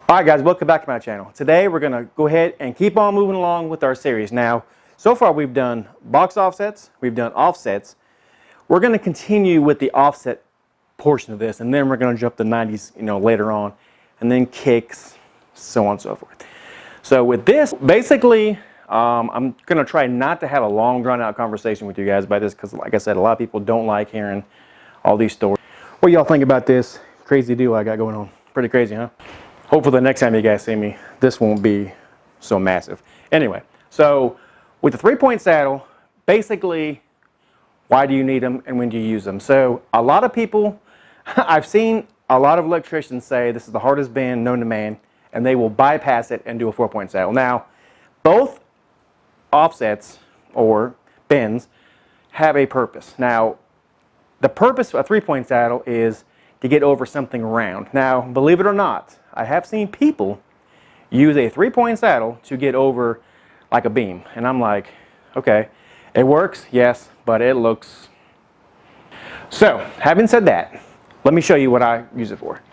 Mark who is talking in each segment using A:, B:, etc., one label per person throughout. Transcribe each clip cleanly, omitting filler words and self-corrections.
A: Alright guys, welcome back to my channel. Today we're going to go ahead and keep on moving along with our series. Now, so far we've done box offsets, we've done offsets. We're going to continue with the offset portion of this, and then we're going to jump to 90s, later on, and then kicks, so on and so forth. So with this, basically, I'm going to try not to have a long drawn-out conversation with you guys about this, because like I said, a lot of people don't like hearing all these stories. What do y'all think about this crazy deal I got going on? Pretty crazy, huh? Hopefully the next time you guys see me, this won't be so massive. Anyway, so with the 3-point saddle, basically, why do you need them and when do you use them? So a lot of people, I've seen a lot of electricians say this is the hardest bend known to man, and they will bypass it and do a 4-point saddle. Now, both offsets or bends have a purpose. Now, the purpose of a 3-point saddle is to get over something round. Now, believe it or not, I have seen people use a 3-point saddle to get over like a beam. And I'm like, okay, it works, yes, but it looks... So, having said that, let me show you what I use it for.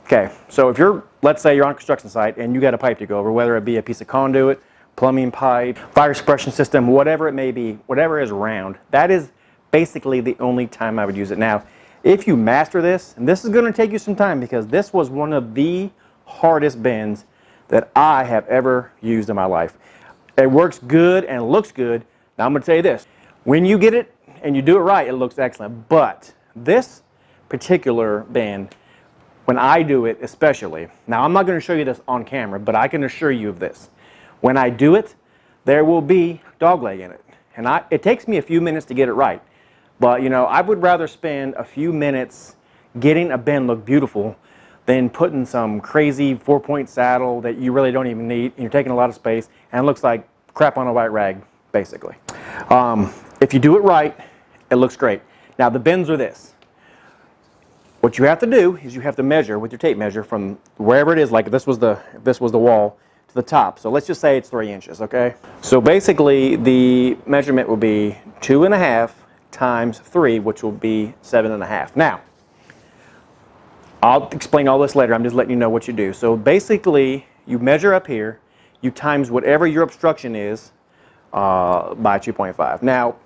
A: Okay, so if you're, let's say you're on a construction site and you got a pipe to go over, whether it be a piece of conduit, plumbing pipe, fire suppression system, whatever it may be, whatever is round, that is basically the only time I would use it. Now, if you master this, and this is going to take you some time because this was one of the hardest bends that I have ever used in my life. It works good and it looks good. Now I'm going to tell you this. When you get it and you do it right, it looks excellent. But this particular bend, when I do it especially, now I'm not going to show you this on camera, but I can assure you of this. When I do it, there will be dogleg in it. And it takes me a few minutes to get it right. But, I would rather spend a few minutes getting a bend look beautiful than putting some crazy 4-point saddle that you really don't even need, and you're taking a lot of space, and it looks like crap on a white rag, basically. If you do it right, it looks great. Now, the bends are this. What you have to do is you have to measure with your tape measure from wherever it is, like if this was the wall, to the top. So let's just say it's 3 inches, okay? So basically, the measurement will be 2.5 times 3, which will be 7.5. Now, I'll explain all this later. I'm just letting you know what you do. So basically, you measure up here, you times whatever your obstruction is by 2.5. Now,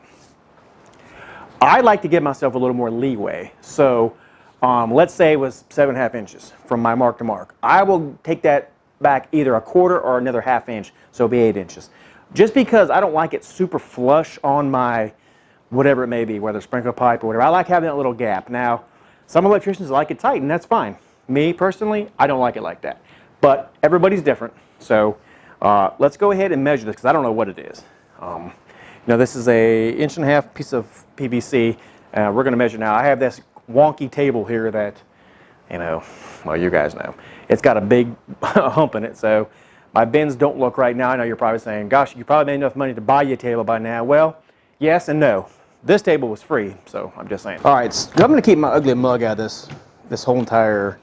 A: I like to give myself a little more leeway. So let's say it was 7.5 inches from my mark to mark. I will take that back either a quarter or another ½ inch, so it'll be 8 inches. Just because I don't like it super flush on my whatever it may be, whether sprinkler pipe or whatever. I like having that little gap. Now, some electricians like it tight, and that's fine. Me, personally, I don't like it like that. But everybody's different. So let's go ahead and measure this, because I don't know what it is. This is a 1.5 inch piece of PVC. We're going to measure now. I have this wonky table here that, well, you guys know. It's got a big hump in it, so my bends don't look right now. I know you're probably saying, gosh, you probably made enough money to buy you a table by now. Well, yes and no. This table was free, so I'm just saying. All right, so I'm going to keep my ugly mug out of this whole entire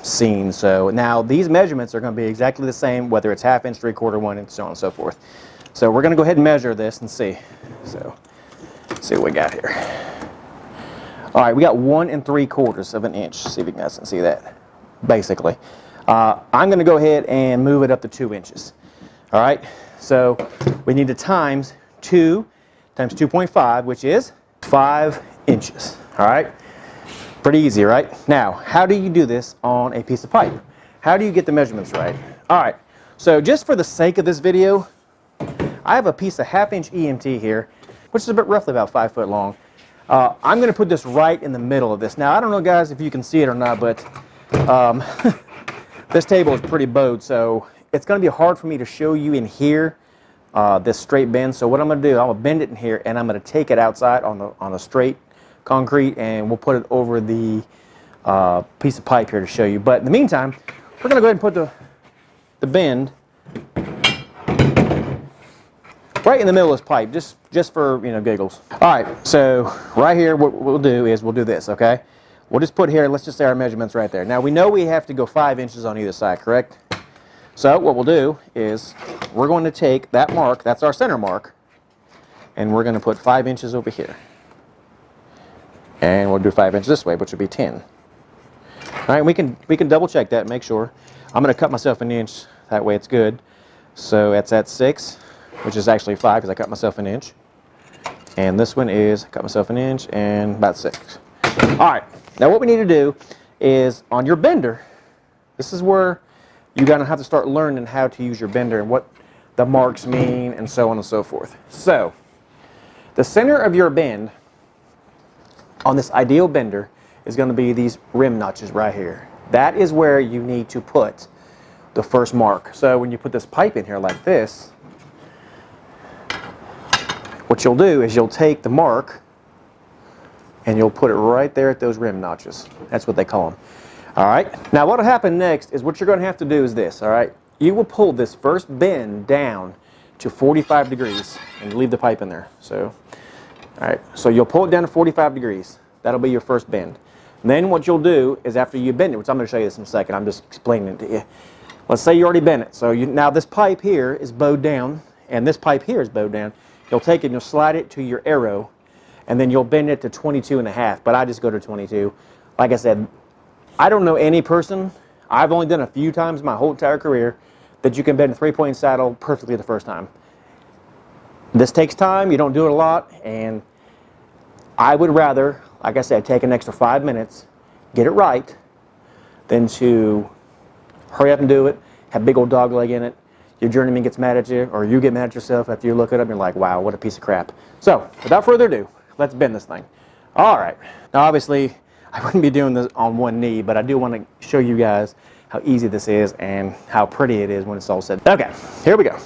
A: scene. So now these measurements are going to be exactly the same, whether it's ½ inch, 3/4, 1 inch, so on and so forth. So we're going to go ahead and measure this and see. So let's see what we got here. All right, we got 1 3/4 inch. See if you guys can see that. Basically, I'm going to go ahead and move it up to 2 inches. All right, so we need to times 2 times 2.5, which is 5 inches. All right, pretty easy, right? Now, how do you do this on a piece of pipe? How do you get the measurements right? All right, so just for the sake of this video, I have a piece of ½ inch EMT here, which is roughly about 5 foot long. I'm going to put this right in the middle of this. Now, I don't know, guys, if you can see it or not, but this table is pretty bowed, so it's going to be hard for me to show you in here this straight bend. So what I'm going to do, I'm going to bend it in here, and I'm going to take it outside on the straight concrete, and we'll put it over the piece of pipe here to show you. But in the meantime, we're going to go ahead and put the bend right in the middle of this pipe, just for giggles. All right, so right here, what we'll do is we'll do this, okay? We'll just put here, let's just say our measurements right there. Now we know we have to go 5 inches on either side, correct? So what we'll do is we're going to take that mark, that's our center mark, and we're going to put 5 inches over here. And we'll do 5 inches this way, which would be 10. right, we can double check that and make sure. I'm going to cut myself an inch, that way it's good. So that's at 6, which is actually 5 because I cut myself an inch. And this one is, cut myself an inch and about 6. All right, now what we need to do is on your bender, this is where you're going to have to start learning how to use your bender and what the marks mean and so on and so forth. So the center of your bend on this ideal bender is going to be these rim notches right here. That is where you need to put the first mark. So when you put this pipe in here like this, what you'll do is you'll take the mark and you'll put it right there at those rim notches. That's what they call them. All right. Now what will happen next is what you're going to have to do is this. All right. You will pull this first bend down to 45 degrees and leave the pipe in there. So, all right. So you'll pull it down to 45 degrees. That'll be your first bend. And then what you'll do is after you bend it, which I'm going to show you this in a second. I'm just explaining it to you. Let's say you already bent it. So now this pipe here is bowed down and this pipe here is bowed down. You'll take it and you'll slide it to your arrow and then you'll bend it to 22.5, but I just go to 22. Like I said, I don't know any person, I've only done a few times my whole entire career, that you can bend a 3-point saddle perfectly the first time. This takes time, you don't do it a lot, and I would rather, like I said, take an extra 5 minutes, get it right, than to hurry up and do it, have big old dog leg in it, your journeyman gets mad at you, or you get mad at yourself after you look at it and you're like, wow, what a piece of crap. So, without further ado, let's bend this thing. All right. Now, obviously, I wouldn't be doing this on one knee, but I do want to show you guys how easy this is and how pretty it is when it's all said. Okay, here we go.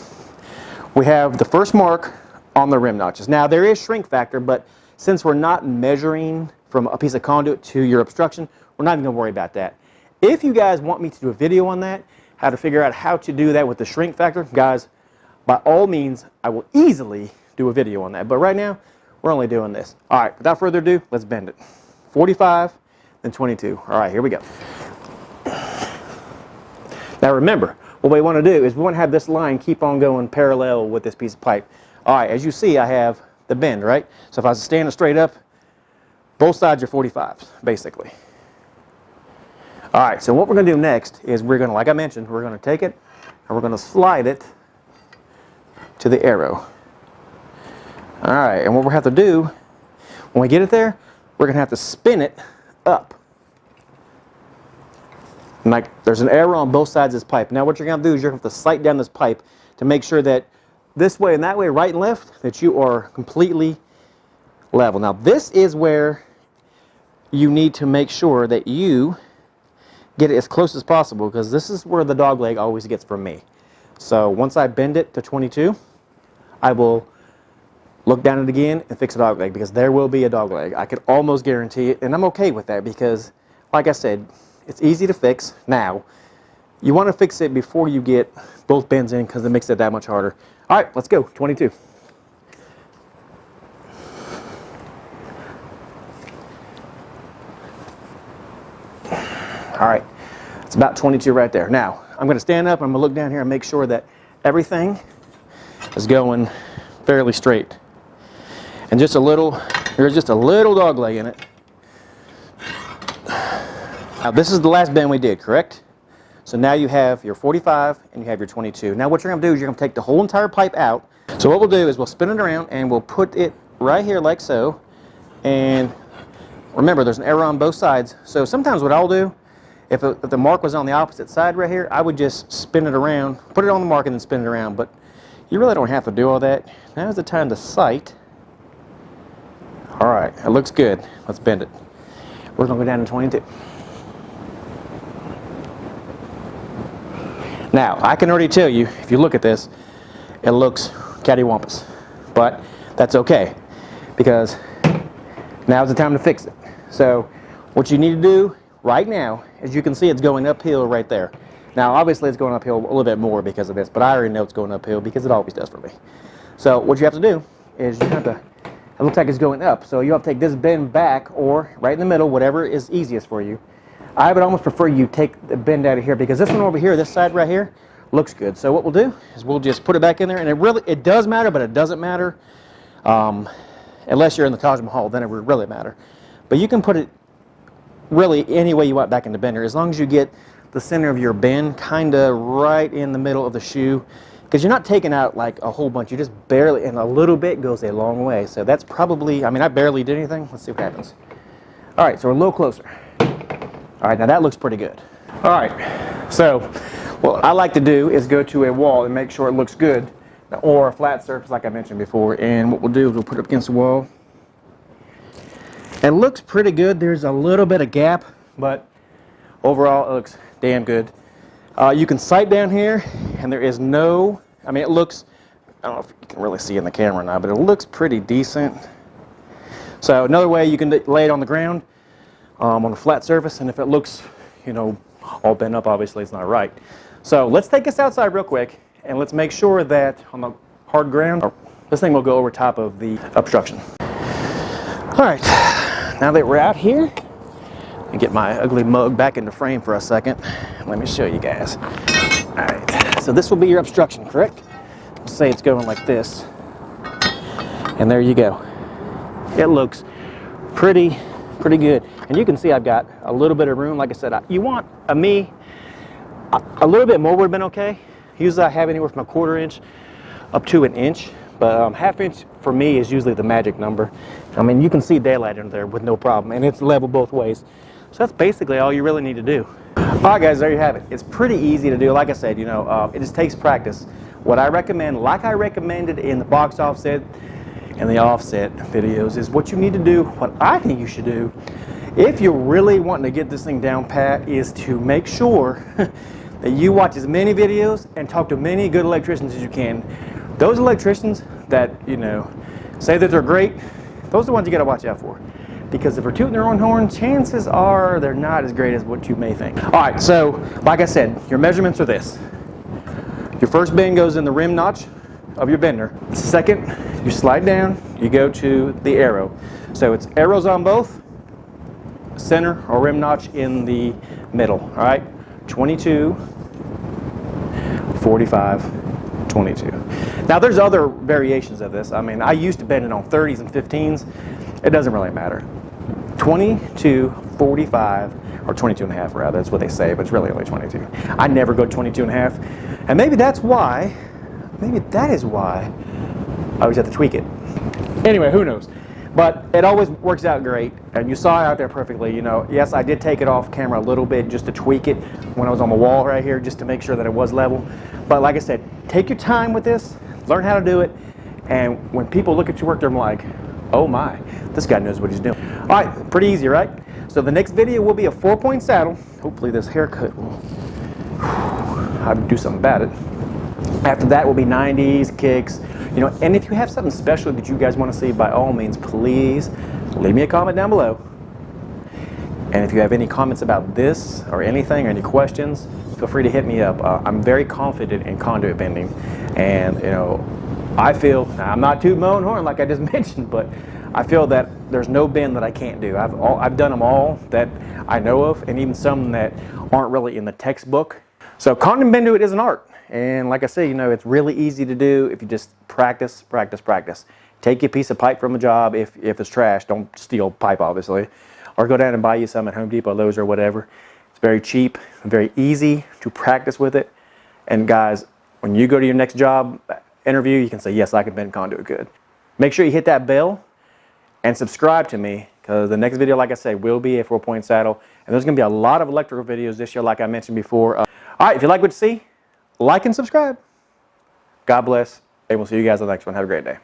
A: We have the first mark on the rim notches. Now, there is shrink factor, but since we're not measuring from a piece of conduit to your obstruction, we're not even going to worry about that. If you guys want me to do a video on that, how to figure out how to do that with the shrink factor, guys, by all means, I will easily do a video on that. But right now, we're only doing this. All right, without further ado, let's bend it. 45, then 22. All right, here we go. Now remember, what we want to do is we want to have this line keep on going parallel with this piece of pipe. All right, as you see, I have the bend, right? So if I was standing straight up, both sides are 45s, basically. All right, so what we're going to do next is we're going to, like I mentioned, we're going to take it and we're going to slide it to the arrow. All right, and what we'll have to do, when we get it there, we're going to have to spin it up. And like, there's an arrow on both sides of this pipe. Now what you're going to do is you're going to have to sight down this pipe to make sure that this way and that way, right and left, that you are completely level. Now this is where you need to make sure that you get it as close as possible, because this is where the dog leg always gets from me. So once I bend it to 22, I will look down it again and fix a dog leg, because there will be a dog leg. I can almost guarantee it, and I'm okay with that because, like I said, it's easy to fix. Now, you want to fix it before you get both bends in, because it makes it that much harder. All right, let's go, 22. All right, it's about 22 right there. Now, I'm going to stand up, I'm going to look down here and make sure that everything is going fairly straight. And just a little, there's just a little dog leg in it. Now, this is the last bend we did, correct? So now you have your 45 and you have your 22. Now what you're going to do is you're going to take the whole entire pipe out. So what we'll do is we'll spin it around and we'll put it right here like so. And remember, there's an arrow on both sides. So sometimes what I'll do, if the mark was on the opposite side right here, I would just spin it around, put it on the mark and then spin it around. But you really don't have to do all that. Now's the time to sight. All right, it looks good. Let's bend it. We're going to go down to 22. Now, I can already tell you, if you look at this, it looks cattywampus. But that's okay, because now's the time to fix it. So what you need to do right now, as you can see, it's going uphill right there. Now, obviously, it's going uphill a little bit more because of this, but I already know it's going uphill because it always does for me. So what you have to do is you have to, it looks like it's going up, so you have to take this bend back or right in the middle, whatever is easiest for you. I would almost prefer you take the bend out of here, because this one over here, this side right here, looks good. So what we'll do is we'll just put it back in there, and it does matter, but it doesn't matter unless you're in the Taj Mahal, then it would really matter. But you can put it really any way you want back in the bender, as long as you get the center of your bend kind of right in the middle of the shoe, because you're not taking out like a whole bunch, you just barely, and a little bit goes a long way. So that's probably, I mean, I barely did anything. Let's see what happens. All right, so we're a little closer. All right, now that looks pretty good. All right, so what I like to do is go to a wall and make sure it looks good, or a flat surface like I mentioned before. And what we'll do is we'll put it up against the wall. It looks pretty good. There's a little bit of gap, but overall it looks damn good. You can sight down here, and there is no, I mean, it looks, I don't know if you can really see in the camera now, but it looks pretty decent. So another way, you can lay it on the ground, on a flat surface, and if it looks, you know, all bent up, obviously it's not right. So let's take this outside real quick, and let's make sure that on the hard ground, this thing will go over top of the obstruction. All right, now that we're out here, let me get my ugly mug back into frame for a second. Let me show you guys. All right, so this will be your obstruction, correct? Let's say it's going like this, and there you go. It looks pretty good. And you can see I've got a little bit of room. Like I said, you want a little bit more would have been okay. Usually I have anywhere from a 1/4 inch up to an inch, but 1/2 inch for me is usually the magic number. I mean, you can see daylight in there with no problem, and it's level both ways. So that's basically all you really need to do. All right, guys, there you have it. It's pretty easy to do. Like I said, you know, it just takes practice. What I recommend, like I recommended in the box offset and the offset videos, is what you need to do, what I think you should do, if you're really wanting to get this thing down pat, is to make sure that you watch as many videos and talk to many good electricians as you can. Those electricians that, you know, say that they're great, those are the ones you got to watch out for. Because if they're tooting their own horn, chances are they're not as great as what you may think. All right, so like I said, your measurements are this. Your first bend goes in the rim notch of your bender. Second, you slide down, you go to the arrow. So it's arrows on both, center or rim notch in the middle. All right, 22, 45, 22. Now there's other variations of this. I mean, I used to bend it on 30s and 15s. It doesn't really matter. 22, 45, or 22 and a half rather, that's what they say, but it's really only 22. I never go 22 and a half, and maybe that is why I always have to tweak it. Anyway, who knows? But it always works out great, and you saw it out there perfectly. You know, yes, I did take it off camera a little bit just to tweak it when I was on the wall right here, just to make sure that it was level. But like I said, take your time with this, learn how to do it, and when people look at your work, they're like, oh my, this guy knows what he's doing. All right, pretty easy, right? So the next video will be a 4-point saddle. Hopefully this haircut will, I'll do something about it. After that will be 90s, kicks, you know, and if you have something special that you guys want to see, by all means, please leave me a comment down below. And if you have any comments about this or anything or any questions, feel free to hit me up. I'm very confident in conduit bending, and you know, I feel, now I'm not tooting my own horn like I just mentioned, but I feel that there's no bend that I can't do. I've done them all that I know of, and even some that aren't really in the textbook. So conduit bending is an art, and like I say, you know, it's really easy to do if you just practice, practice, practice. Take your piece of pipe from a job. If it's trash, don't steal pipe, obviously, or go down and buy you some at Home Depot, Lowe's, or whatever. It's very cheap, very easy to practice with it. And guys, when you go to your next job interview, you can say, yes, I can bend conduit good. Make sure you hit that bell and subscribe to me, because the next video, like I say, will be a 4-point saddle, and there's going to be a lot of electrical videos this year, like I mentioned before. All right, if you like what you see, like and subscribe. God bless, and we'll see you guys on the next one. Have a great day.